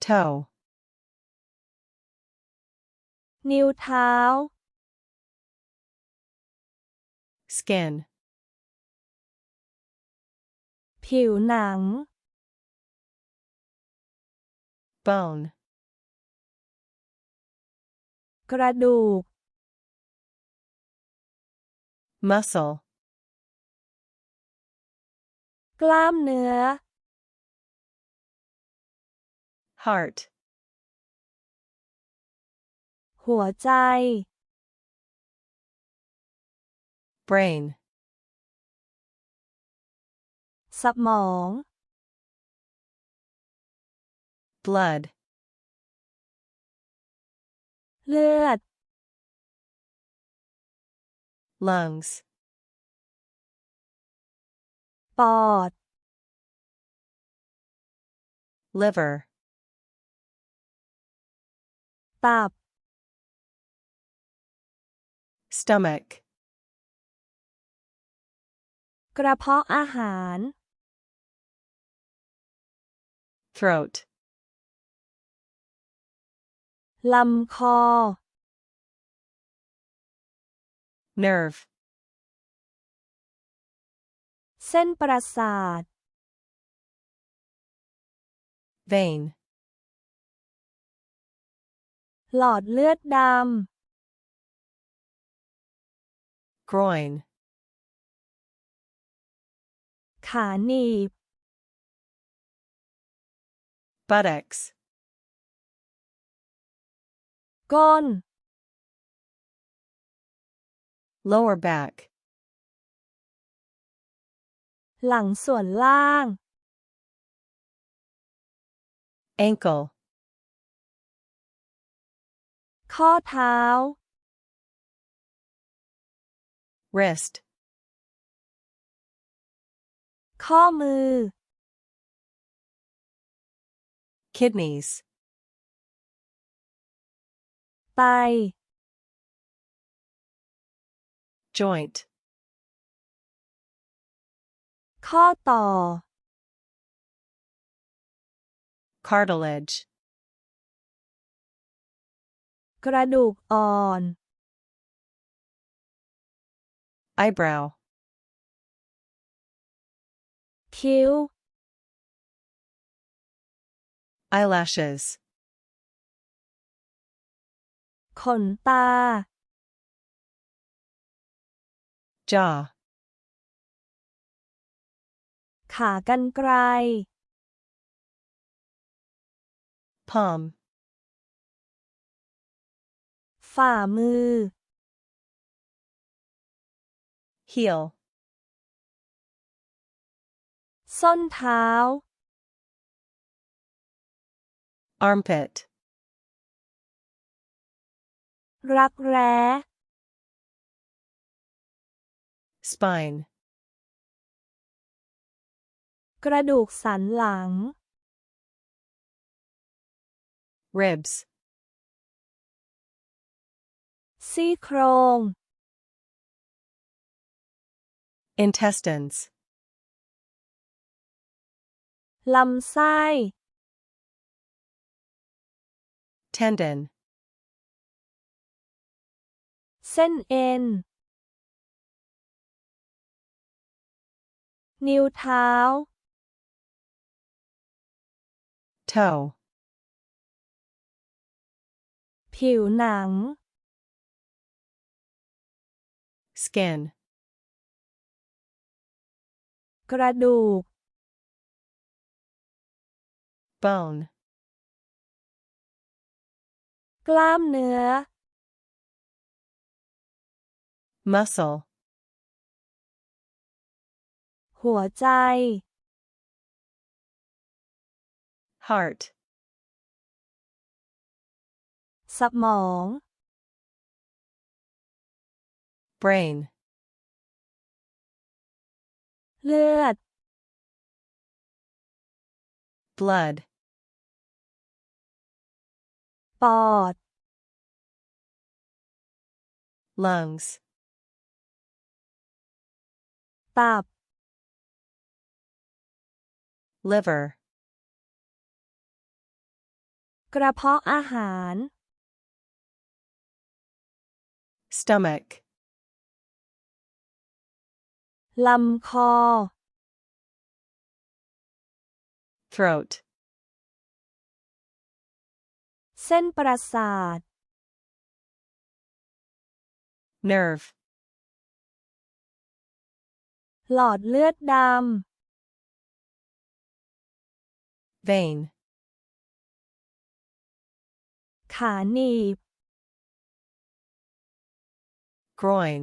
toe นิ้วเท้า skin ผิวหนัง bone กระดูก muscle กล้ามเนื้อ heart หัวใจ brain สมอง blood เลือด lungs ปอด liver ตับ stomach กระเพาะอาหาร throat ลำคอ nerve เส้นประสาท vein หลอดเลือดดำ groin ขาหนีบ buttocks ก้น lower back หลังส่วนล่าง ankle ข้อเท้า wrist ข้อมือ kidneys ไต joint ข้อต่อ cartilage กระดูกอ่อน eyebrow คิ้ว eyelashes ขนตา jaw ขากรรไกร palm ฝ่ามือ heel ส้นเท้า armpit รักแร้ spine กระดูกสันหลัง ribs ซี่โครง intestines ลำไส้ tendon เส้นเอ็น นิ้วเท้า toe ผิวหนัง skin กระดูก bone กล้ามเนื้อ muscle หัวใจ heart สมอง brain เลือด blood ปอด lungs ตับ liver กระเพาะอาหาร stomach, ลำคอ throat, เส้นประสาท nerve, หลอดเลือดดำ vein, ขาหนีบ groin,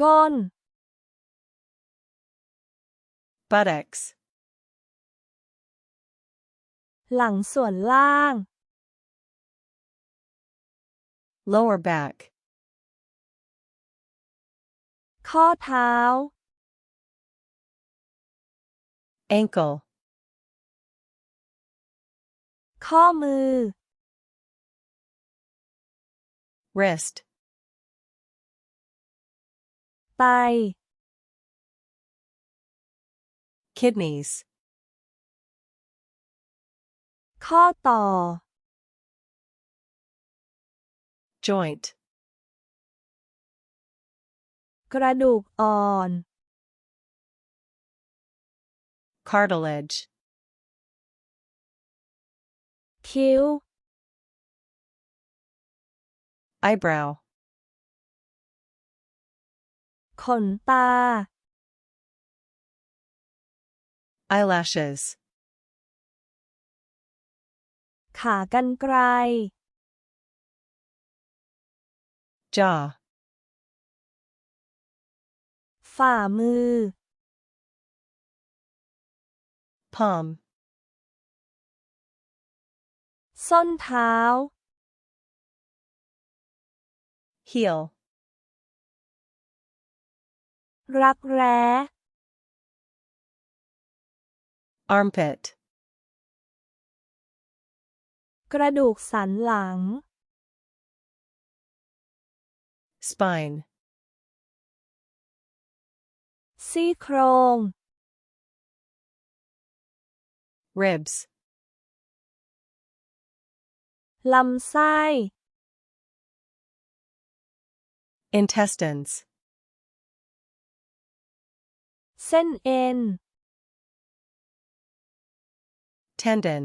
ก้น buttocks, หลังส่วนล่าง lower back, ข้อเท้า ankle, ข้อมือ wrist, ไต kidneys, ข้อต่อ joint, กระดูกอ่อน cartilage, คิ้ว eyebrow, ขนตา eyelashes, ขากรรไกร jaw, ฝ่ามือ palm, ส้นเท้า heel, รักแร้ armpit, กระดูกสันหลัง spine, ซี่โครง ribs, ลำไส้ intestines, เส้นเอ็น tendon,